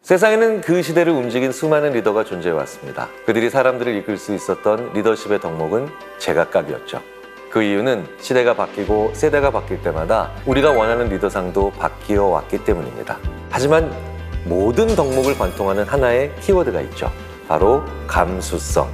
세상에는 그 시대를 움직인 수많은 리더가 존재해왔습니다. 그들이 사람들을 이끌 수 있었던 리더십의 덕목은 제각각이었죠. 그 이유는 시대가 바뀌고 세대가 바뀔 때마다 우리가 원하는 리더상도 바뀌어 왔기 때문입니다. 하지만 모든 덕목을 관통하는 하나의 키워드가 있죠. 바로 감수성,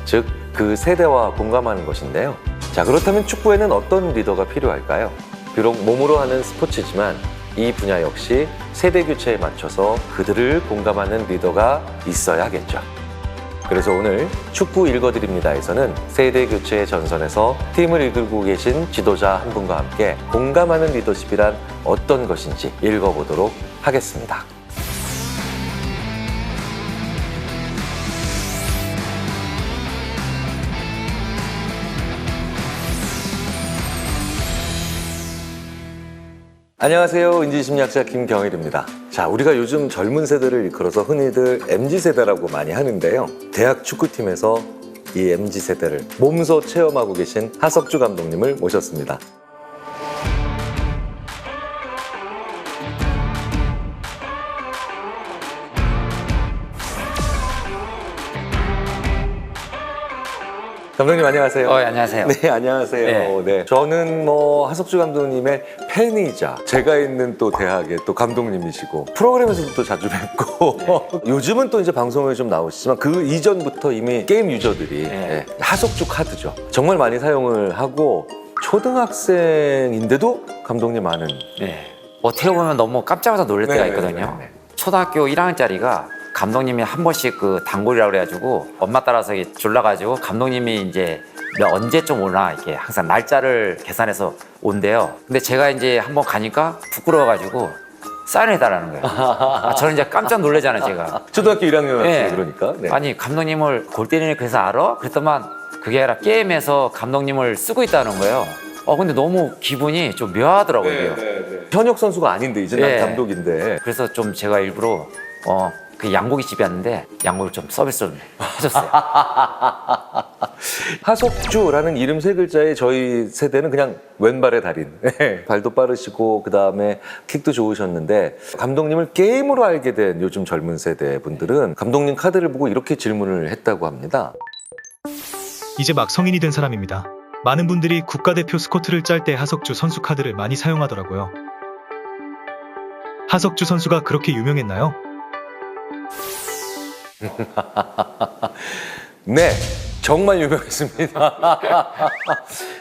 즉 그 세대와 공감하는 것인데요. 자, 그렇다면 축구에는 어떤 리더가 필요할까요? 비록 몸으로 하는 스포츠지만 이 분야 역시 세대 교체에 맞춰서 그들을 공감하는 리더가 있어야 하겠죠. 그래서 오늘 축구 읽어드립니다에서는 세대 교체의 전선에서 팀을 이끌고 계신 지도자 한 분과 함께 공감하는 리더십이란 어떤 것인지 읽어보도록 하겠습니다. 안녕하세요. 인지심리학자 김경일입니다. 자, 우리가 요즘 젊은 세대를 이끌어서 흔히들 MZ세대라고 많이 하는데요. 대학 축구팀에서 이 MZ세대를 몸소 체험하고 계신 하석주 감독님을 모셨습니다. 감독님 안녕하세요. 안녕하세요. 네, 안녕하세요. 네. 저는 하석주 감독님의 팬이자 제가 있는 또 대학의 또 감독님이시고 프로그램에서도 또 자주 뵙고 요즘은 또 이제 방송에 좀 나오시지만 그 이전부터 이미 게임 유저들이 하석주 카드죠. 정말 많이 사용을 하고 초등학생인데도 감독님 아는 어떻게 보면 너무 깜짝이야 놀랄 때가 있거든요. 초등학교 1학년짜리가 감독님이 한 번씩 그 단골이라고 그래가지고 엄마 따라서 졸라가지고 감독님이 이제 언제쯤 오나 이렇게 항상 날짜를 계산해서 온대요. 근데 제가 이제 한번 가니까 부끄러워가지고 사인해달라는 거예요. 저는 이제 깜짝 놀라잖아요, 제가. 초등학교 1학년 그러니까. 네. 아니 감독님을 골 때리는 회사 알아? 그랬더만 그게 아니라 게임에서 감독님을 쓰고 있다는 거예요. 근데 너무 기분이 좀 묘하더라고요. 현역 선수가 아닌데 이제 난 감독인데. 그래서 좀 제가 일부러 그 양고기 집이었는데 양고기를 좀 서비스를 해줬어요. 하석주라는 이름 세 글자에 저희 세대는 그냥 왼발의 달인. 발도 빠르시고 그다음에 킥도 좋으셨는데 감독님을 게임으로 알게 된 요즘 젊은 세대 분들은 감독님 카드를 보고 이렇게 질문을 했다고 합니다. 이제 막 성인이 된 사람입니다. 많은 분들이 국가대표 스쿼트를 짤 때 하석주 선수 카드를 많이 사용하더라고요. 하석주 선수가 그렇게 유명했나요? 네, 정말 유명했습니다.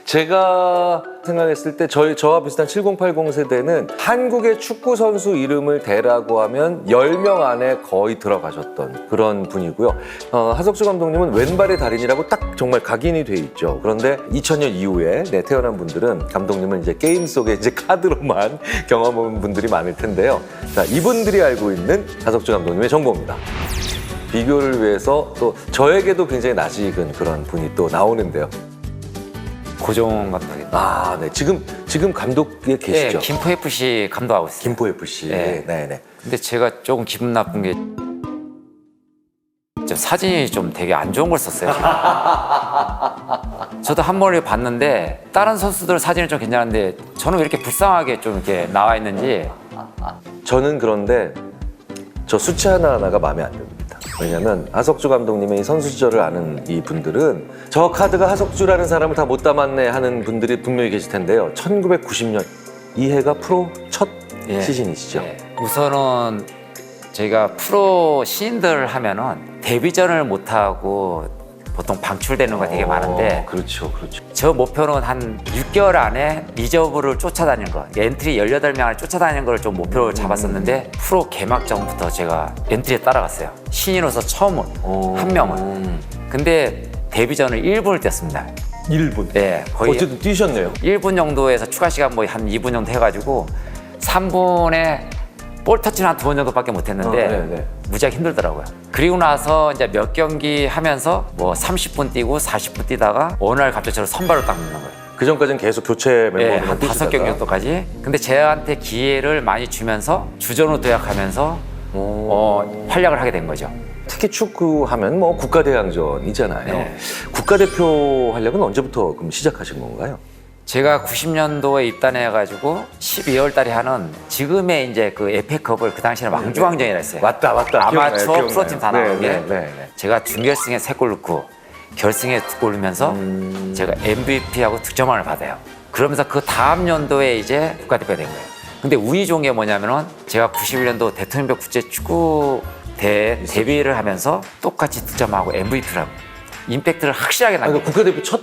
제가 생각했을 때 저와 비슷한 7080 세대는 한국의 축구 선수 이름을 대라고 하면 10명 안에 거의 들어가셨던 그런 분이고요. 하석주 감독님은 왼발의 달인이라고 딱 정말 각인이 돼 있죠. 그런데 2000년 이후에 태어난 분들은 감독님을 이제 게임 속에 이제 카드로만 경험한 분들이 많을 텐데요. 자, 이분들이 알고 있는 하석주 감독님의 정보입니다. 비교를 위해서 또 저에게도 굉장히 낯익은 그런 분이 또 나오는데요. 고종 감독님. 네. 지금 감독에 계시죠? 네, 김포FC 감독하고 있어요. 김포FC. 네. 근데 제가 조금 기분 나쁜 게 사진이 좀 되게 안 좋은 걸 썼어요. 저도 한 번에 봤는데 다른 선수들 사진은 좀 괜찮은데 저는 왜 이렇게 불쌍하게 좀 이렇게 나와 있는지. 저는 그런데 저 수치 하나하나가 마음에 안 듭니다. 왜냐면 하석주 감독님의 이 선수 시절을 아는 이 분들은 저 카드가 하석주라는 사람을 다 못 담았네 하는 분들이 분명히 계실 텐데요. 1990년 이 해가 프로 첫 시즌이시죠? 우선은 저희가 프로 신인들 하면은 데뷔전을 못하고 보통 방출되는 거 되게 많은데 그렇죠. 저 목표는 한 6개월 안에 리저브를 쫓아다니는 거, 엔트리 18명을 쫓아다니는 걸 좀 목표로 잡았었는데 프로 개막 전부터 제가 엔트리에 따라갔어요. 신인으로서 처음 한 명은. 근데 데뷔전을 1분을 뛰었습니다. 1분? 네, 거의 어쨌든 뛰셨네요. 1분 정도에서 추가 시간 뭐 한 2분 정도 해가지고 3분에 볼 터치는 한 2번 정도밖에 못했는데 무지하게 힘들더라고요. 그리고 나서 이제 몇 경기 하면서 뭐 30분 뛰고 40분 뛰다가 어느 날 갑자기 저를 선발로 딱 넣는 거예요. 그 전까지는 계속 교체 멤버로만 한 뛰시다가 5경기 정도까지. 근데 제한테 기회를 많이 주면서 주전으로 도약하면서 활약을 하게 된 거죠. 특히 축구하면 국가대항전이잖아요. 네. 국가대표 활약은 언제부터 그럼 시작하신 건가요? 제가 90년도에 입단해가지고 12월 달에 하는 지금의 이제 그 에페컵을 그 당시에는 왕중왕전이라 했어요. 맞다. 아마추어 기억나요. 프로팀 다 나오게. 네. 제가 준결승에 3골 넣고 결승에 2골 넣으면서 제가 MVP하고 득점왕을 받아요. 그러면서 그 다음 연도에 이제 국가대표가 된 거예요. 근데 운이 좋은 게 뭐냐면은 제가 91년도 대통령벽 국제축구대회 데뷔를 하면서 똑같이 득점하고 MVP라고 임팩트를 확실하게 그러니까 남겼어요. 국가대표 첫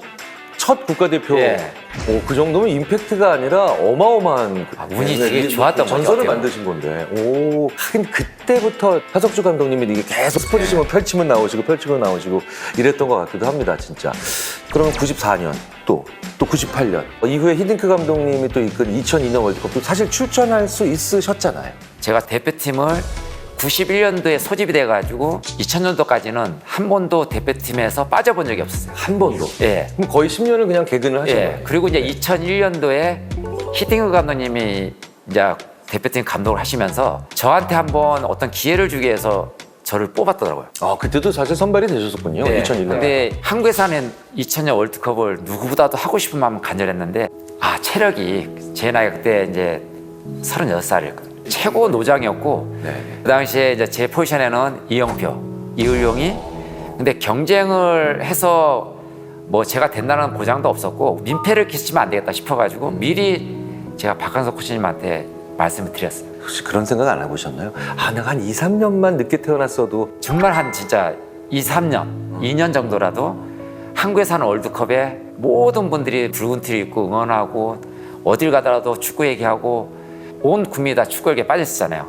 국가대표. 예. 오, 그 정도면 임팩트가 아니라 어마어마한 운이 되게 좋았던 거죠, 전설을 어때요? 만드신 건데. 오, 하긴 그때부터 하석주 감독님이 이게 계속 스포츠신문 펼치면 나오시고 이랬던 것 같기도 합니다, 진짜. 그러면 94년 또 98년 이후에 히딩크 감독님이 또 이끈 2002년 월드컵도 사실 출전할 수 있으셨잖아요. 제가 대표팀을 91년도에 소집이 돼가지고 2000년도까지는 한 번도 대표팀에서 빠져본 적이 없었어요. 한 번도. 예. 그럼 거의 10년을 그냥 개근을 하신 거예요. 예. 그리고 이제 2001년도에 히딩크 감독님이 이제 대표팀 감독을 하시면서 저한테 한번 어떤 기회를 주기 위해서 저를 뽑았더라고요. 아, 그때도 사실 선발이 되셨었군요. 네. 2001년. 근데 한국에서 하는 2000년 월드컵을 누구보다도 하고 싶은 마음은 간절했는데 체력이 제 나이가 그때 이제 36살이었거든요. 최고 노장이었고 네. 그 당시에 이제 제 포지션에는 이영표, 이을용이 근데 경쟁을 해서 뭐 제가 된다는 보장도 없었고 민폐를 끼치면 안 되겠다 싶어가지고 미리 제가 박한석 코치님한테 말씀을 드렸어요. 혹시 그런 생각 안 해보셨나요? 아, 내가 한 2, 3년만 늦게 태어났어도 정말 한 진짜 2, 3년, 2년 정도라도 한국에서 하는 월드컵에 모든 분들이 붉은 티를 입고 응원하고 어딜 가더라도 축구 얘기하고 온 국민이 다 축구 얘기에 빠졌었잖아요.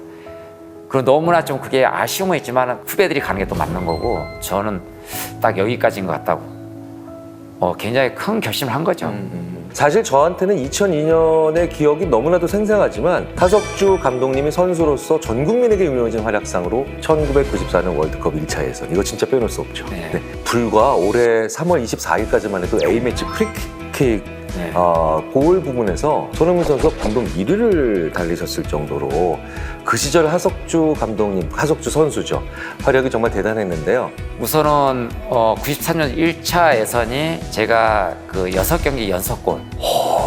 그리고 너무나 좀 그게 아쉬움은 있지만 후배들이 가는 게 또 맞는 거고 저는 딱 여기까지인 것 같다고 굉장히 큰 결심을 한 거죠. 사실 저한테는 2002년의 기억이 너무나도 생생하지만 하석주 감독님이 선수로서 전 국민에게 유명해진 활약상으로 1994년 월드컵 1차 예선 이거 진짜 빼놓을 수 없죠. 네. 네. 불과 올해 3월 24일까지만 해도 A매치 프리킥 네. 골 부분에서 손흥민 선수가 공동 1위를 달리셨을 정도로 그 시절 하석주 감독님, 하석주 선수죠. 활약이 정말 대단했는데요. 우선은 93년 1차 예선이 제가 그 6경기 연속골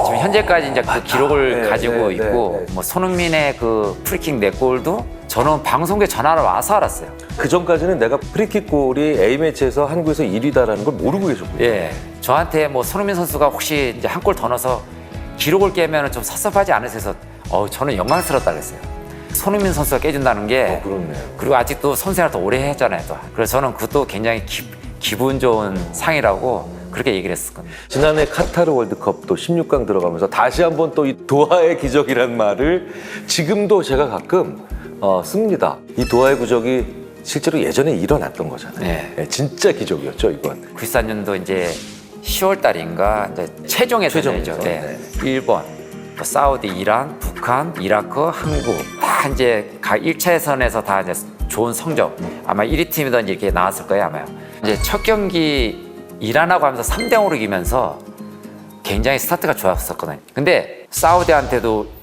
지금 현재까지 이제 그 기록을 네, 가지고 네, 있고 네, 네. 뭐 손흥민의 그 프리킥 4골도 저는 방송국에 전화를 와서 알았어요. 그 전까지는 내가 프리킥 골이 A매치에서 한국에서 1위다라는 걸 모르고 계셨군요. 예, 저한테 뭐 손흥민 선수가 혹시 이제 한 골 더 넣어서 기록을 깨면 좀 섭섭하지 않으셔서 저는 영광스럽다 그랬어요. 손흥민 선수가 깨준다는 게 그렇네요. 그리고 아직도 선생활 더 오래 했잖아요. 또. 그래서 저는 그것도 굉장히 기분 좋은 상이라고 그렇게 얘기를 했었거든요. 지난해 카타르 월드컵도 16강 들어가면서 다시 한번 또 이 도하의 기적이라는 말을 지금도 제가 가끔 씁니다. 이 도하의 기적이 실제로 예전에 일어났던 거잖아요. 네. 네, 진짜 기적이었죠, 이건. 94년도 이제 10월 달인가 이제 최종 예선이죠. 최종이죠. 네. 일본, 또 사우디, 이란, 북한, 이라크, 한국 다 이제 각 1차 예선에서 다 이제 좋은 성적 아마 1위 팀이든지 이렇게 나왔을 거예요, 아마요. 이제 첫 경기 이란하고 하면서 3대0으로 이기면서 굉장히 스타트가 좋았었거든요. 근데 사우디한테도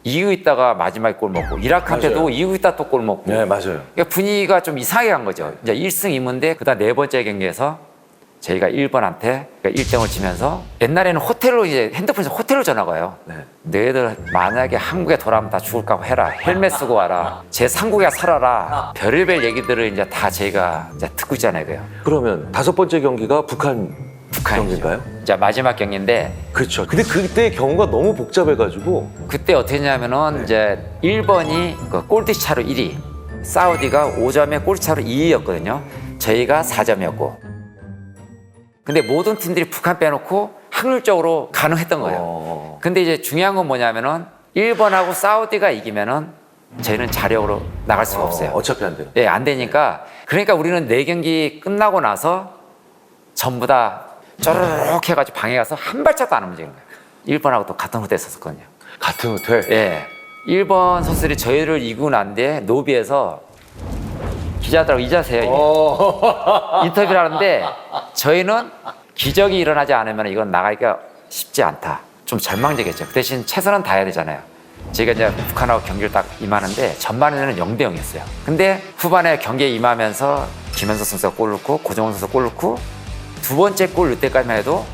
이기고 있다가 마지막에 골 먹고 이라크한테도 맞아요. 이기고 있다 또 골 먹고 네, 맞아요. 그러니까 분위기가 좀 이상하게 간 거죠. 이제 1승 2무인데 그다음 네 번째 경기에서 저희가 1번한테 1등을 치면서 옛날에는 호텔로 이제 핸드폰에서 호텔로 전화가 와요. 네. 너희들 만약에 한국에 돌아오면 다 죽을까 해라. 헬멧 쓰고 와라. 제 상국에 살아라. 별의별 얘기들을 이제 다 저희가 이제 듣고 있잖아요. 그요. 그러면 5번째 경기가 북한 북한이죠. 경기인가요? 이제 마지막 경기인데 그렇죠. 근데 그때 경우가 너무 복잡해가지고 그때 어떻게 했냐면은 이제 1번이 그 골드 차로 1위, 사우디가 5점에 골드 차로 2위였거든요. 저희가 4점이었고. 근데 모든 팀들이 북한 빼놓고 확률적으로 가능했던 거예요. 근데 이제 중요한 건 뭐냐면은 1번하고 사우디가 이기면은 저희는 자력으로 나갈 수가 없어요. 어차피 안 되는. 예, 안 되니까. 그러니까 우리는 4경기 끝나고 나서 전부 다 쪼르륵 해가지고 방에 가서 한 발짝도 안 움직이는 거예요. 1번하고 또 같은 호텔에 있었거든요. 같은 호텔? 예. 1번 선수들이 저희를 이기고 난 뒤에 로비에서 기자들하고 이 자세요. 인터뷰를 하는데 저희는 기적이 일어나지 않으면 이건 나가기가 쉽지 않다. 좀 절망적이었죠. 그 대신 최선은 다해야 되잖아요. 저희가 이제 북한하고 경기를 딱 임하는데 전반에는 0대 0이었어요. 근데 후반에 경기에 임하면서 김현석 선수가 골 넣고 고정원 선수가 골 넣고 두 번째 골 넣을 때까지만 해도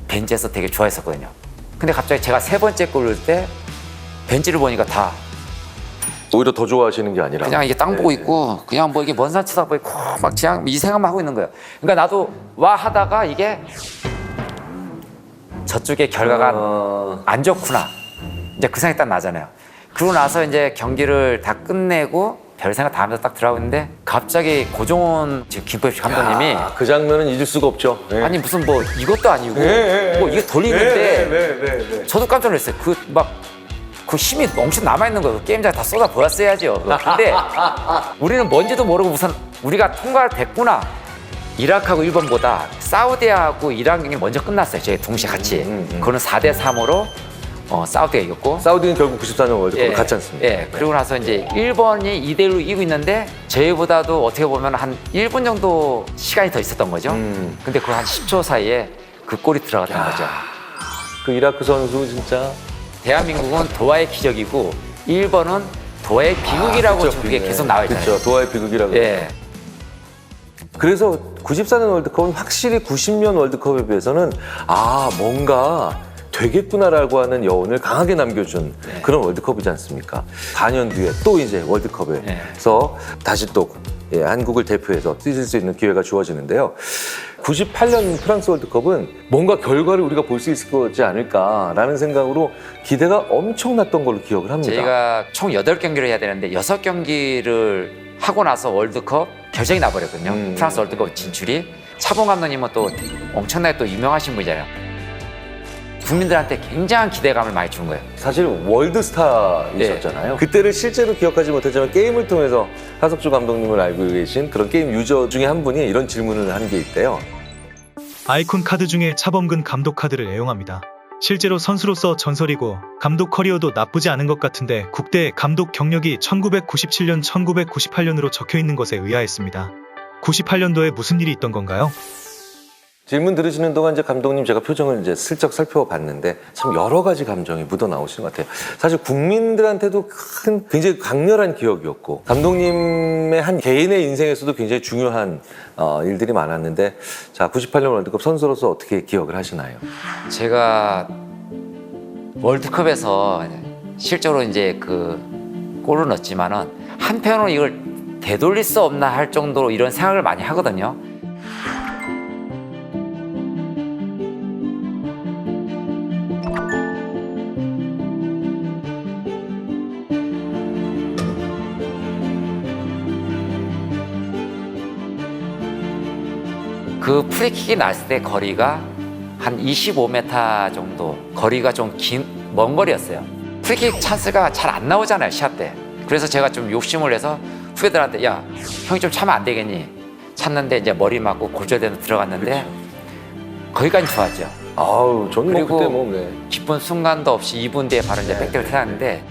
벤치에서 되게 좋아했었거든요. 근데 갑자기 제가 세 번째 골 넣을 때 벤치를 보니까 다 오히려 더 좋아하시는 게 아니라 그냥 이게 땅 보고 네. 있고 그냥 뭐 이게 먼 산 쳐다보고 막 그냥 이 생각만 하고 있는 거예요. 그러니까 나도 와 하다가 이게 저쪽에 결과가 안 좋구나. 이제 그 생각이 딱 나잖아요. 그러고 나서 이제 경기를 다 끝내고 별 생각 다 하면서 딱 들어가고 있는데 갑자기 고종원 지금 김포FC 감독님이 그 장면은 잊을 수가 없죠. 네. 아니 무슨 뭐 이것도 아니고 뭐 이게 돌리는데 저도 깜짝 놀랐어요. 그 힘이 엄청 남아있는 거예요. 게임장 다 쏟아 부었어야죠. 근데 우리는 뭔지도 모르고 우선 우리가 통과를 됐구나. 이라크하고 일본보다 사우디하고 이란 경기 먼저 끝났어요. 저희 동시에 같이. 그거는 4대 3으로 사우디가 이겼고. 사우디는 결국 94년 월드컵을 갔지 않습니까? 예. 그리고 나서 이제 일본이 2대1로 이기고 있는데 저희보다도 어떻게 보면 한 1분 정도 시간이 더 있었던 거죠. 근데 그 한 10초 사이에 그 골이 들어갔던 거죠. 그 이라크 선수 진짜 대한민국은 도하의 기적이고 일본은 도하의 비극이라고 그쵸, 지금 그게 네. 계속 나와 있잖아요. 그렇죠. 도하의 비극이라고. 예. 그래서 94년 월드컵은 확실히 90년 월드컵에 비해서는 뭔가 되겠구나라고 하는 여운을 강하게 남겨준 그런 월드컵이지 않습니까? 4년 뒤에 또 이제 월드컵에서 다시 또 한국을 대표해서 뛰실 수 있는 기회가 주어지는데요. 98년 프랑스 월드컵은 뭔가 결과를 우리가 볼 수 있을 거지 않을까라는 생각으로 기대가 엄청났던 걸로 기억을 합니다. 저희가 총 8경기를 해야 되는데 6경기를 하고 나서 월드컵 결정이 나버렸거든요. 프랑스 월드컵 진출이. 차범 감독님은 또 엄청나게 또 유명하신 분이잖아요. 국민들한테 굉장한 기대감을 많이 준 거예요. 사실 월드스타이셨잖아요. 그때를 실제로 기억하지 못했지만 게임을 통해서 하석주 감독님을 알고 계신 그런 게임 유저 중에 한 분이 이런 질문을 한 게 있대요. 아이콘 카드 중에 차범근 감독 카드를 애용합니다. 실제로 선수로서 전설이고 감독 커리어도 나쁘지 않은 것 같은데 국대 감독 경력이 1997년, 1998년으로 적혀 있는 것에 의아했습니다. 98년도에 무슨 일이 있던 건가요? 질문 들으시는 동안 이제 감독님 제가 표정을 이제 슬쩍 살펴봤는데 참 여러 가지 감정이 묻어 나오시는 것 같아요. 사실 국민들한테도 굉장히 강렬한 기억이었고 감독님의 한 개인의 인생에서도 굉장히 중요한 일들이 많았는데 자 98년 월드컵 선수로서 어떻게 기억을 하시나요? 제가 월드컵에서 실제로 이제 그 골을 넣었지만은 한편으로 이걸 되돌릴 수 없나 할 정도로 이런 생각을 많이 하거든요. 그 프리킥이 났을 때 거리가 한 25m 정도 거리가 좀 먼 거리였어요. 프리킥 찬스가 잘 안 나오잖아요, 시합 때. 그래서 제가 좀 욕심을 내서 후배들한테 야, 형이 좀 차면 안 되겠니? 찼는데 이제 머리 맞고 골절대로 들어갔는데 거기까지 좋았죠. 아우, 저는 그리고 그때 네. 기쁜 순간도 없이 2분 뒤에 바로 이제 백대를 태웠는데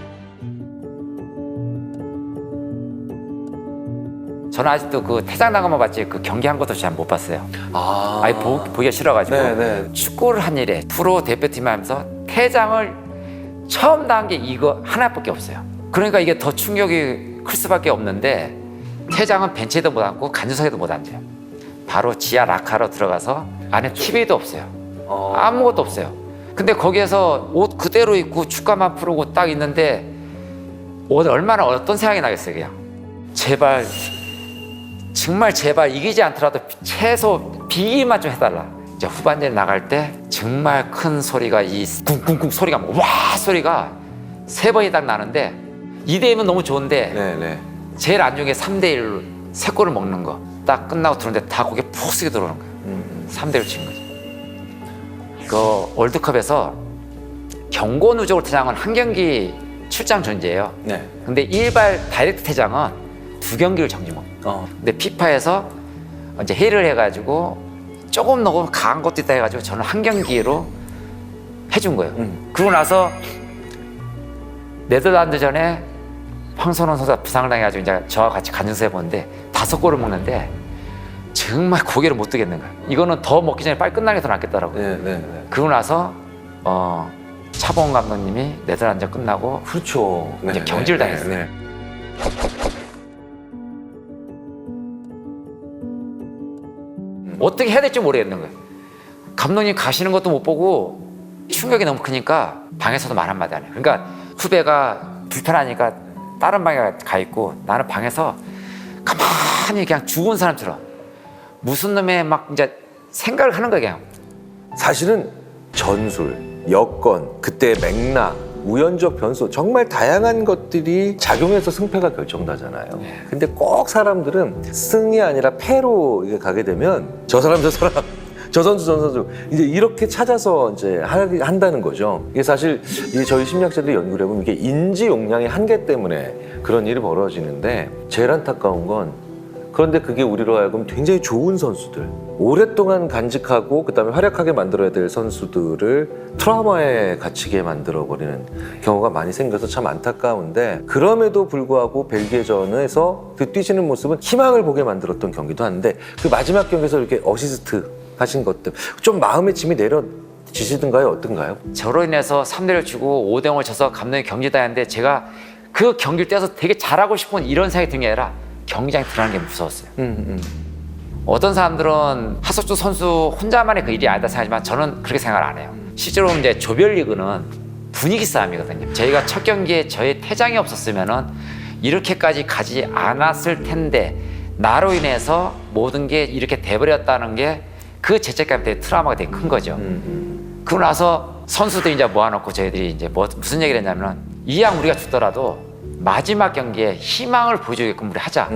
저는 아직도 그 퇴장당한 봤지 그 경기 한 것도 잘 못 봤어요. 아예 보기가 싫어가지고 네네. 축구를 한 일에 프로 대표팀 하면서 퇴장을 처음 당한 게 이거 하나밖에 없어요. 그러니까 이게 더 충격이 클 수밖에 없는데 퇴장은 벤치에도 못 앉고 간주석에도 못 앉아요. 바로 지하 라카로 들어가서 안에 TV도 없어요. 아무것도 없어요. 근데 거기에서 옷 그대로 입고 축가만 풀고 딱 있는데 얼마나 어떤 생각이 나겠어요. 그냥 제발 정말 제발 이기지 않더라도 최소 비기만 좀 해달라. 이제 후반전에 나갈 때 정말 큰 소리가 이 쿵쿵쿵 소리가 와 소리가 3번이 딱 나는데 2대1은 너무 좋은데 네네. 제일 안 좋은 게 3대1로 3골을 먹는 거. 딱 끝나고 들어오는데 다 고개 푹 쓰게 들어오는 거예요. 3대1로 친 거죠. 그 월드컵에서 경고 누적으로 퇴장은 한 경기 출장 존재예요. 네. 근데 일발 다이렉트 퇴장은 2경기를 정지 못. 근데 피파에서 이제 회의를 해가지고 조금 너무 강한 것도 있다 해가지고 저는 한 경기로 해준 거예요. 그러고 나서 네덜란드전에 황선홍 선수가 부상을 당해가지고 이제 저와 같이 간증서해 보는데 5골을 먹는데 정말 고개를 못 뜨겠는 거예요. 이거는 더 먹기 전에 빨리 끝나는 게 더 낫겠더라고요. 네. 그러고 나서 차범 감독님이 네덜란드 끝나고 그렇죠. 이제 경질을 당했어요. 어떻게 해야 될지 모르겠는 거예요. 감독님 가시는 것도 못 보고 충격이 너무 크니까 방에서도 말 한마디 안 해요. 그러니까 후배가 불편하니까 다른 방에 가 있고 나는 방에서 가만히 그냥 죽은 사람처럼 무슨 놈의 막 이제 생각을 하는 거야 그냥. 사실은 전술, 여건, 그때의 맥락, 우연적 변수 정말 다양한 것들이 작용해서 승패가 결정나잖아요. 근데 꼭 사람들은 승이 아니라 패로 이게 가게 되면 저 사람 저 사람 저 선수 저 선수 이제 이렇게 찾아서 이제 한다는 거죠. 이게 사실 이게 저희 심리학자들이 연구를 해보면 이게 인지 용량의 한계 때문에 그런 일이 벌어지는데 제일 안타까운 건 그런데 그게 우리로 하여금 굉장히 좋은 선수들, 오랫동안 간직하고 그다음에 활약하게 만들어야 될 선수들을 트라우마에 갇히게 만들어버리는 경우가 많이 생겨서 참 안타까운데 그럼에도 불구하고 벨기에전에서 그 뛰시는 모습은 희망을 보게 만들었던 경기도 한데 그 마지막 경기에서 이렇게 어시스트 하신 것들 좀 마음의 짐이 내려지시던가요? 어떤가요? 저로 인해서 3대를 주고 5대0을 져서 감독이 경기다 했는데 제가 그 경기를 뛰어서 되게 잘하고 싶은 이런 생각이 든 게 아니라 경기장에 들어가는 게 무서웠어요. 어떤 사람들은 하석주 선수 혼자만의 그 일이 아니다 생각하지만 저는 그렇게 생각을 안 해요. 실제로 이제 조별리그는 분위기 싸움이거든요. 저희가 첫 경기에 저의 퇴장이 없었으면은 이렇게까지 가지 않았을 텐데 나로 인해서 모든 게 이렇게 돼버렸다는 게 그 죄책감이 되게 트라우마가 되게 큰 거죠. 그러고 나서 선수들이 이제 모아놓고 저희들이 이제 무슨 얘기를 했냐면 이왕 우리가 죽더라도 마지막 경기에 희망을 보여주게끔 우리 하자.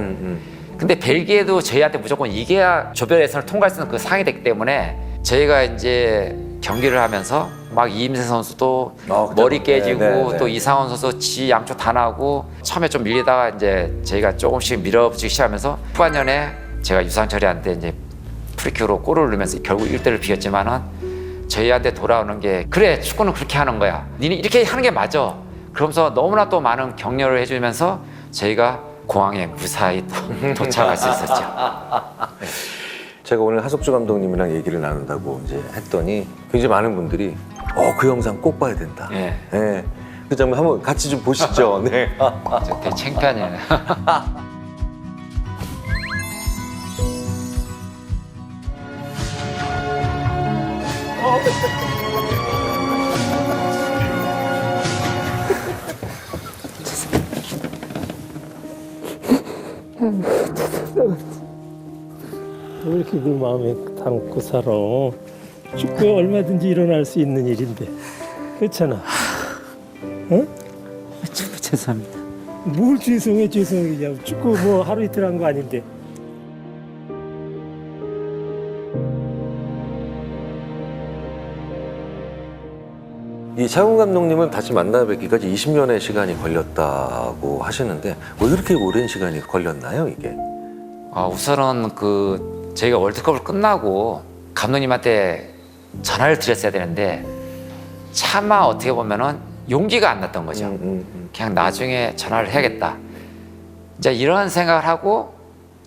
근데 벨기에도 저희한테 무조건 이겨야 조별 예선을 통과할 수 있는 그 상황이 됐기 때문에 저희가 이제 경기를 하면서 막 이임세 선수도 머리 깨지고 또 이상원 선수 지 양쪽 다 나고 처음에 좀 밀리다가 이제 저희가 조금씩 밀어붙이기 시작하면서 후반전에 제가 유상철이한테 이제 프리킥으로 골을 넣으면서 결국 1대를 비겼지만은 저희한테 돌아오는 게 그래 축구는 그렇게 하는 거야. 니네 이렇게 하는 게 맞아. 그러면서 너무나 또 많은 격려를 해주면서 저희가 공항에 무사히 또 도착할 수 있었죠. 제가 오늘 하석주 감독님이랑 얘기를 나눈다고 이제 했더니 굉장히 많은 분들이 그 영상 꼭 봐야 된다. 예. 네. 그 장면 한번 같이 좀 보시죠. 네. 저 되게 창피하네요. 왜 이렇게 그 마음에 담고 살아? 축구에 얼마든지 일어날 수 있는 일인데, 그렇잖아. 응? 죄송합니다. 뭘 죄송해. 축구 뭐 하루 이틀 한 거 아닌데. 이 차훈 감독님은 다시 만나 뵙기까지 20년의 시간이 걸렸다고 하시는데 왜 그렇게 오랜 시간이 걸렸나요, 이게? 우선은 그 저희가 월드컵을 끝나고 감독님한테 전화를 드렸어야 되는데 차마 어떻게 보면은 용기가 안 났던 거죠. 그냥 나중에 전화를 해야겠다. 이제 이런 생각을 하고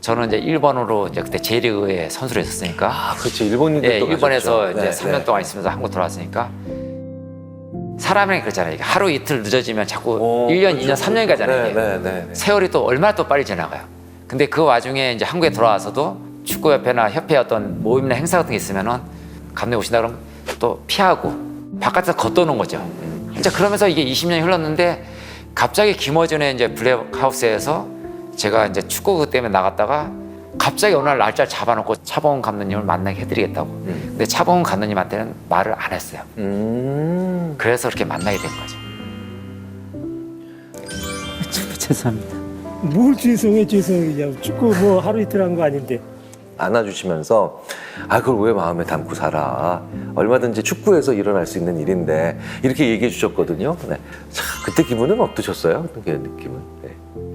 저는 이제 일본으로 이제 그때 J리그에 선수로 했었으니까. 그렇죠. 일본인도 예, 또 일본에서 가셨죠. 이제 3년 동안 있으면서 한국 돌아왔으니까 사람이 그렇잖아요. 이게 하루 이틀 늦어지면 자꾸 1년, 2년, 3년이 가잖아요. 이게. 세월이 또 얼마나 또 빨리 지나가요. 근데 그 와중에 이제 한국에 돌아와서도 축구협회나 협회 어떤 모임이나 행사 같은 게 있으면은 감독님 오신다 그러면 또 피하고 바깥에서 걷도는 거죠. 진짜 그러면서 이게 20년이 흘렀는데 갑자기 김어준의 이제 블랙하우스에서 제가 이제 축구 때문에 나갔다가 갑자기 어느 날 날짜를 잡아놓고 차범근 감독님을 만나게 해드리겠다고. 근데 차범근 감독님한테는 말을 안 했어요. 그래서 그렇게 만나게 된 거죠. 죄송합니다. 뭘 죄송해. 축구 뭐 하루 이틀 한 거 아닌데. 안아주시면서 그걸 왜 마음에 담고 살아? 얼마든지 축구에서 일어날 수 있는 일인데 이렇게 얘기해 주셨거든요. 네. 참, 그때 기분은 어떠셨어요? 그 느낌은? 네.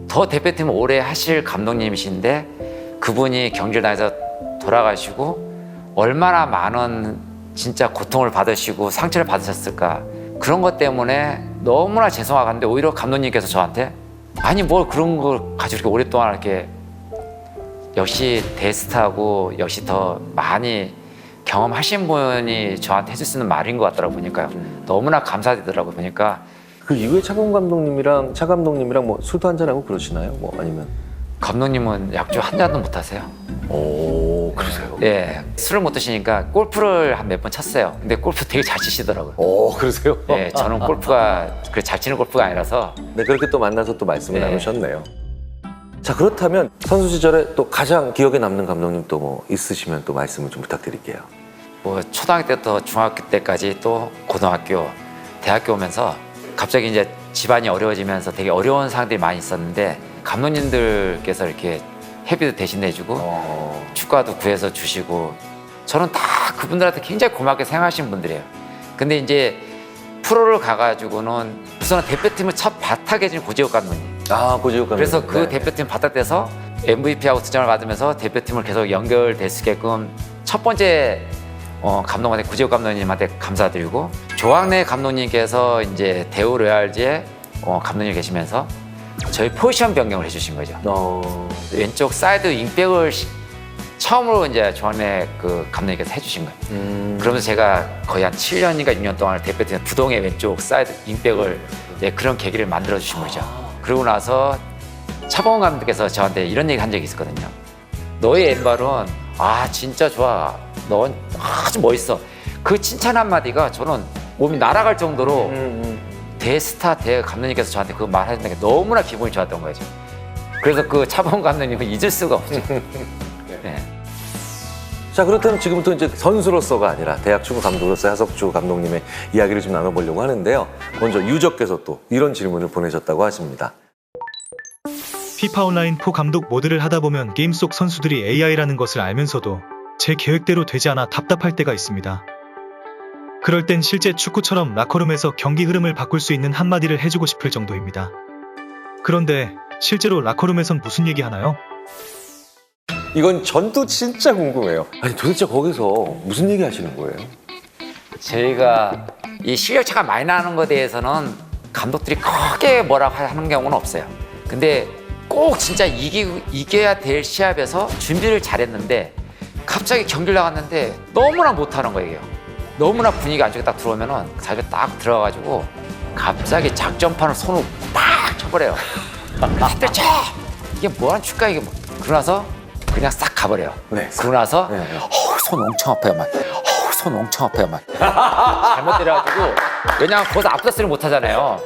더 대표팀 오래 하실 감독님이신데 그분이 경질당해서 돌아가시고 얼마나 많은 진짜 고통을 받으시고 상처를 받으셨을까. 그런 것 때문에 너무나 죄송하고 한데 오히려 감독님께서 저한테 아니 뭘 그런 걸 가지고 이렇게 오랫동안 이렇게 역시 대스타고 역시 더 많이 경험하신 분이 저한테 해줄 수 있는 말인 것 같더라고 보니까요. 너무나 감사되더라고 보니까. 그 이후에 차 감독님이랑 뭐 술도 한잔하고 그러시나요? 뭐 아니면? 감독님은 약주 한 잔도 못 하세요. 오, 그러세요? 예, 술을 못 드시니까 골프를 한 몇 번 쳤어요. 근데 골프 되게 잘 치시더라고요. 오, 그러세요? 예, 저는 골프가 그렇게 잘 치는 골프가 아니라서 네, 그렇게 또 만나서 또 말씀을 네. 나누셨네요. 자, 그렇다면 선수 시절에 또 가장 기억에 남는 감독님 또 뭐 있으시면 또 말씀을 좀 부탁드릴게요. 뭐 초등학교 때부터 중학교 때까지 또 고등학교, 대학교 오면서 갑자기 이제 집안이 어려워지면서 되게 어려운 상황들이 많이 있었는데 감독님들께서 이렇게 회비도 대신해주고 축가도 구해서 주시고 저는 다 그분들한테 굉장히 고맙게 생각하시는 분들이에요. 근데 이제 프로를 가가지고는 우선 대표팀을 첫 바탕해준 고지욱 감독님. 아, 고지욱 감독님. 그래서 그 네. 대표팀 바닥돼서 MVP하고 득점을 받으면서 대표팀을 계속 연결될 수 있게끔 첫 번째 감독한테 구지욱 감독님한테 감사드리고 조항래 감독님께서 이제 대우 로얄즈의 감독님 계시면서 저희 포지션 변경을 해주신 거죠. 왼쪽 사이드 윙백을 처음으로 이제 조항래 그 감독님께서 해주신 거예요. 그러면서 제가 거의 한 7년인가 6년 동안 대표팀 부동의 왼쪽 사이드 윙백을 그런 계기를 만들어 주신 거죠. 그러고 나서 차범근 감독께서 저한테 이런 얘기 한 적이 있었거든요. 너의 왼발은 진짜 좋아. 넌 아주 멋있어. 그 칭찬 한마디가 저는 몸이 날아갈 정도로 대스타 감독님께서 저한테 그 말 하셨던 게 너무나 기분이 좋았던 거죠. 그래서 그 차범근 감독님은 잊을 수가 없죠. 네. 자, 그렇다면 지금부터 이제 선수로서가 아니라 대학 축구 감독으로서 하석주 감독님의 이야기를 좀 나눠보려고 하는데요. 먼저 유저께서 또 이런 질문을 보내셨다고 하십니다. 피파 온라인 4 감독 모드를 하다 보면 게임 속 선수들이 AI라는 것을 알면서도 제 계획대로 되지 않아 답답할 때가 있습니다. 그럴 땐 실제 축구처럼 라커룸에서 경기 흐름을 바꿀 수 있는 한마디를 해주고 싶을 정도입니다. 그런데 실제로 라커룸에선 무슨 얘기 하나요? 이건 전도 진짜 궁금해요. 아니, 도대체 거기서 무슨 얘기 하시는 거예요? 저희가 이 실력 차가 많이 나는 것에 대해서는 감독들이 크게 뭐라고 하는 경우는 없어요. 근데 꼭 진짜 이겨야 될 시합에서 준비를 잘했는데 갑자기 경기를 나갔는데 너무나 못하는 거예요. 너무나 분위기 안 좋게 딱 들어오면은 자기가 딱 들어가가지고 갑자기 작전판을 손으로 딱 쳐버려요. 딱 쳐! 이게 뭐하는 축구야 이게 뭐. 그러고 나서 그냥 싹 가버려요. 네. 그러고 나서 네. 손 엄청 아파요 막. 손 엄청 아파요 막. 잘못 때려가지고 왜냐면 거기서 앞서 쓰를 못 하잖아요.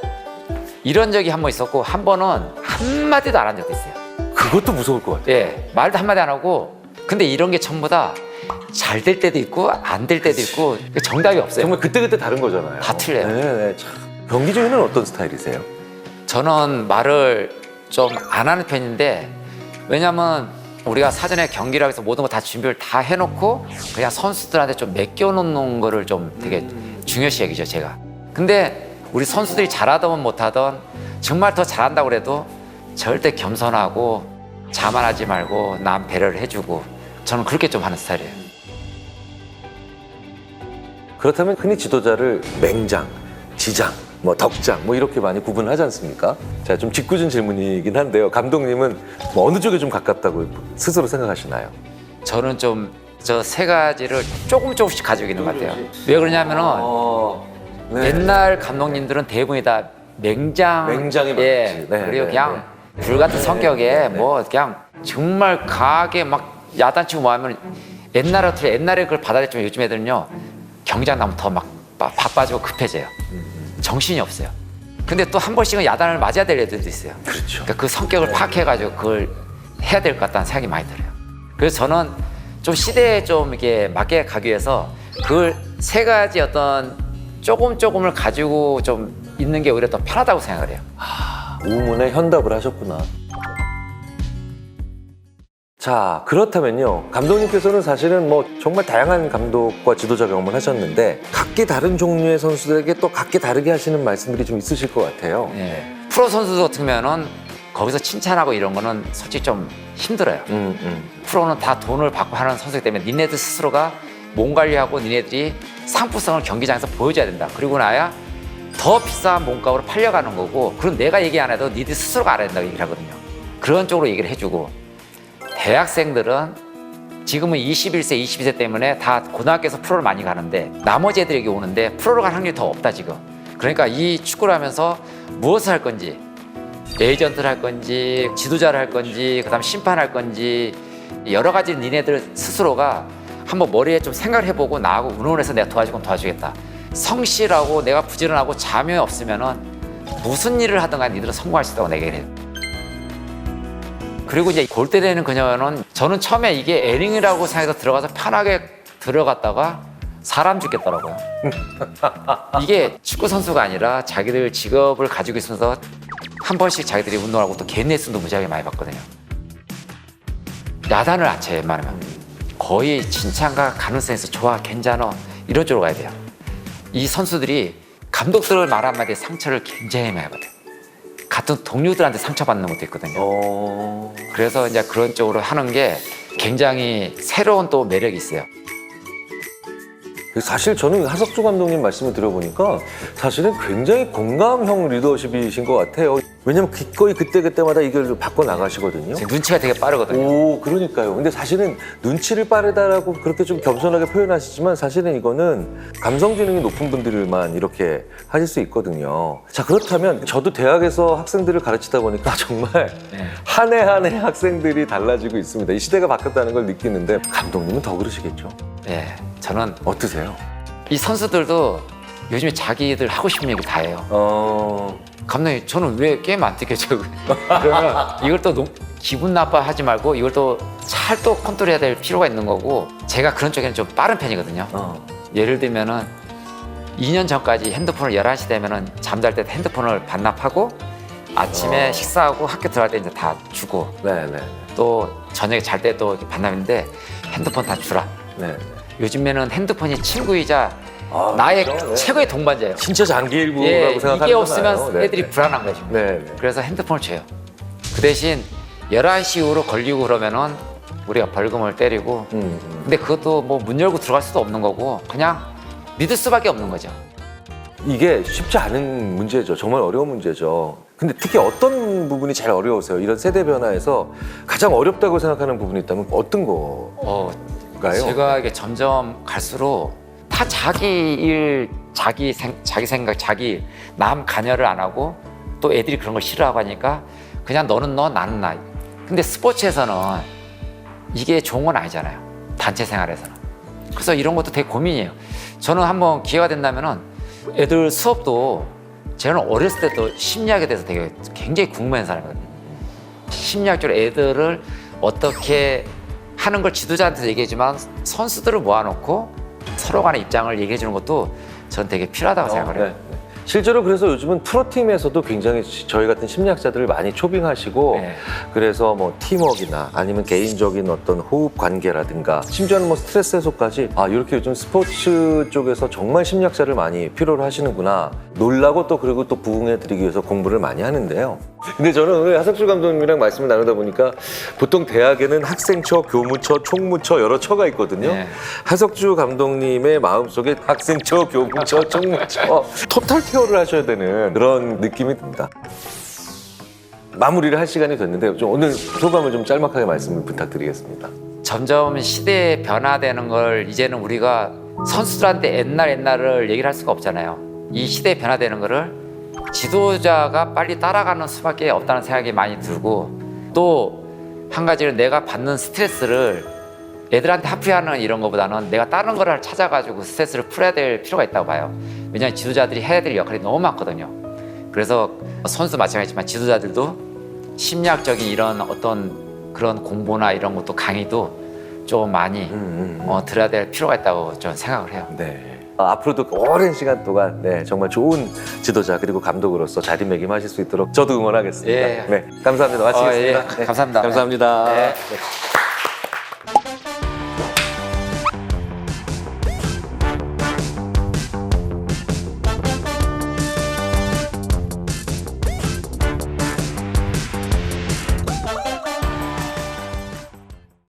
이런 적이 한 번 있었고 한 번은 한마디도 안 한 적도 있어요. 그것도 무서울 것 같아요. 예, 말도 한마디 안 하고 근데 이런 게 전부 다 잘 될 때도 있고 안 될 때도 있고 정답이 없어요. 정말 그때그때 다른 거잖아요. 다 틀려요. 네. 참. 경기 중에는 어떤 스타일이세요? 저는 말을 좀 안 하는 편인데 왜냐면 우리가 사전에 경기라고 해서 모든 거 다 준비를 다 해놓고 그냥 선수들한테 좀 맡겨놓는 거를 좀 되게 중요시 여기죠 제가. 근데 우리 선수들이 잘하든 못하든 정말 더 잘한다고 그래도 절대 겸손하고 자만하지 말고 남 배려를 해주고 저는 그렇게 좀 하는 스타일이에요. 그렇다면 흔히 지도자를 맹장, 지장, 뭐 덕장 뭐 이렇게 많이 구분하지 않습니까? 자, 좀 짓궂은 질문이긴 한데요. 감독님은 뭐 어느 쪽에 좀 가깝다고 스스로 생각하시나요? 저는 좀 저 세 가지를 조금씩 가지고 있는 것 같아요. 왜 그러냐면은 네. 옛날 감독님들은 대부분이 다 맹장이 많지. 네, 그리고 네, 그냥 불 같은 성격에 뭐 그냥 정말 강하게 막 야단치고 뭐 하면 옛날에 그걸 받아들였지만 요즘 애들은요 경기장 나면 더 막 바빠지고 급해져요. 정신이 없어요. 근데 또 한 번씩은 야단을 맞아야 될 애들도 있어요. 그렇죠. 그러니까 그 성격을 파악해가지고 그걸 해야 될 것 같다는 생각이 많이 들어요. 그래서 저는 좀 시대에 좀 이게 맞게 가기 위해서 그 세 가지 어떤 조금을 가지고 좀 있는 게 오히려 더 편하다고 생각을 해요. 우문에 현답을 하셨구나. 자, 그렇다면요. 감독님께서는 사실은 뭐 정말 다양한 감독과 지도자 경험을 하셨는데 각기 다른 종류의 선수들에게 또 각기 다르게 하시는 말씀들이 좀 있으실 것 같아요. 예. 프로 선수 같으면은 거기서 칭찬하고 이런 거는 솔직히 좀 힘들어요. 프로는 다 돈을 받고 하는 선수이기 때문에 니네들 스스로가 몸 관리하고 니네들이 상품성을 경기장에서 보여줘야 된다. 그리고 나야 더 비싼 몸값으로 팔려가는 거고 그럼 내가 얘기 안 해도 니들 스스로가 알아야 된다고 얘기를 하거든요. 그런 쪽으로 얘기를 해주고 대학생들은 지금은 21세, 22세 때문에 다 고등학교에서 프로를 많이 가는데 나머지 애들이 여기 오는데 프로로 갈 확률이 더 없다 지금. 그러니까 이 축구를 하면서 무엇을 할 건지 에이전트를 할 건지 지도자를 할 건지 그다음 심판할 건지 여러 가지 니네들 스스로가 한번 머리에 좀 생각을 해보고 나하고 운동을 해서 내가 도와주건 도와주겠다. 성실하고 내가 부지런하고 잠이 없으면은 무슨 일을 하든 간에 니들은 성공할 수 있다고 내가 얘기를 해요. 그리고 이제 골 때 되는 그녀는 저는 처음에 이게 에링이라고 생각해서 들어가서 편하게 들어갔다가 사람 죽겠더라고요. 이게 축구 선수가 아니라 자기들 직업을 가지고 있으면서 한 번씩 자기들이 운동하고 또 개인 레슨도 무지하게 많이 받거든요. 야단을 안 쳐요, 웬만하면. 거의 칭찬과 가능성에서 좋아, 괜찮아 이런 쪽으로 가야 돼요. 이 선수들이 감독들 말 한마디에 상처를 굉장히 많이 받아요. 같은 동료들한테 상처받는 것도 있거든요. 그래서 이제 그런 쪽으로 하는 게 굉장히 새로운 또 매력이 있어요. 사실 저는 하석주 감독님 말씀을 들어보니까 사실은 굉장히 공감형 리더십이신 것 같아요. 왜냐면 기꺼이 그때그때마다 이걸 좀 바꿔나가시거든요. 제 눈치가 되게 빠르거든요. 오, 그러니까요. 근데 사실은 눈치를 빠르다라고 그렇게 좀 겸손하게 표현하시지만 사실은 이거는 감성 지능이 높은 분들만 이렇게 하실 수 있거든요. 자, 그렇다면 저도 대학에서 학생들을 가르치다 보니까 정말 네. 한 해 한 해 학생들이 달라지고 있습니다. 이 시대가 바뀌었다는 걸 느끼는데 감독님은 더 그러시겠죠? 네, 저는 어떠세요? 이 선수들도 요즘에 자기들 하고 싶은 얘기 다 해요. 감독님, 저는 왜 게임 안 뛰겠죠? 그러면 이걸 또 기분 나빠하지 말고 이걸 또 잘 또 컨트롤해야 될 필요가 있는 거고, 제가 그런 쪽에는 좀 빠른 편이거든요. 예를 들면은 2년 전까지 핸드폰을 11시 되면은 잠잘 때 핸드폰을 반납하고 아침에 식사하고 학교 들어갈 때 이제 다 주고, 네네. 또 저녁에 잘 때 또 반납인데 핸드폰 다 주라. 네. 요즘에는 핸드폰이 친구이자 아, 나의 그렇죠? 네. 최고의 동반자예요. 진짜 장기일보라고 예, 생각하는 이게 없으면 거잖아요. 네, 애들이 네. 불안한 거죠. 네, 네. 그래서 핸드폰을 줘요. 그 대신 11시 이후로 걸리고 그러면은 우리가 벌금을 때리고, 근데 그것도 뭐 문 열고 들어갈 수도 없는 거고 그냥 믿을 수밖에 없는 거죠. 이게 쉽지 않은 문제죠. 정말 어려운 문제죠. 근데 특히 어떤 부분이 제일 어려우세요? 이런 세대 변화에서 가장 어렵다고 생각하는 부분이 있다면 어떤 거가요? 제가 이게 점점 갈수록 다 자기 일, 자기 생각, 자기 남 관여를 안 하고 또 애들이 그런 걸 싫어하고 하니까 그냥 너는 너, 나는 나. 근데 스포츠에서는 이게 좋은 건 아니잖아요. 단체 생활에서는. 그래서 이런 것도 되게 고민이에요. 저는 한번 기회가 된다면은 애들 수업도 저는 어렸을 때도 심리학에 대해서 되게 굉장히 궁금한 사람이거든요. 심리학적으로 애들을 어떻게 하는 걸 지도자한테 얘기하지만 선수들을 모아놓고 서로 간의 입장을 얘기해 주는 것도 저는 되게 필요하다고 생각을 해요. 네. 실제로 그래서 요즘은 프로팀에서도 굉장히 저희 같은 심리학자들을 많이 초빙하시고 네. 그래서 뭐 팀워크나 아니면 개인적인 어떤 호흡 관계라든가 심지어는 뭐 스트레스 해소까지 이렇게 요즘 스포츠 쪽에서 정말 심리학자를 많이 필요로 하시는구나 놀라고 또 그리고 또 부응해드리기 위해서 공부를 많이 하는데요. 근데 저는 오늘 하석주 감독님이랑 말씀을 나누다 보니까 보통 대학에는 학생처, 교무처, 총무처 여러 처가 있거든요. 네. 하석주 감독님의 마음속에 학생처, 교무처, 총무처 토탈 케어를 하셔야 되는 그런 느낌이 듭니다. 마무리를 할 시간이 됐는데 좀 오늘 소감을 좀 짤막하게 말씀을 부탁드리겠습니다. 점점 시대에 변화되는 걸 이제는 우리가 선수들한테 옛날을 얘기를 할 수가 없잖아요. 이 시대에 변화되는 거를 지도자가 빨리 따라가는 수밖에 없다는 생각이 많이 들고, 또 한 가지는 내가 받는 스트레스를 애들한테 하프하는 이런 것보다는 내가 다른 거를 찾아가지고 스트레스를 풀어야 될 필요가 있다고 봐요. 왜냐하면 지도자들이 해야 될 역할이 너무 많거든요. 그래서 선수 마찬가지지만 지도자들도 심리학적인 이런 어떤 그런 공부나 이런 것도 강의도 좀 많이 들어야 될 필요가 있다고 저는 생각을 해요. 네. 앞으로도 오랜 시간 동안 정말 좋은 지도자 그리고 감독으로서 자리매김하실 수 있도록 저도 응원하겠습니다. 예. 네, 감사합니다. 마치겠습니다. 예. 감사합니다. 감사합니다. 네.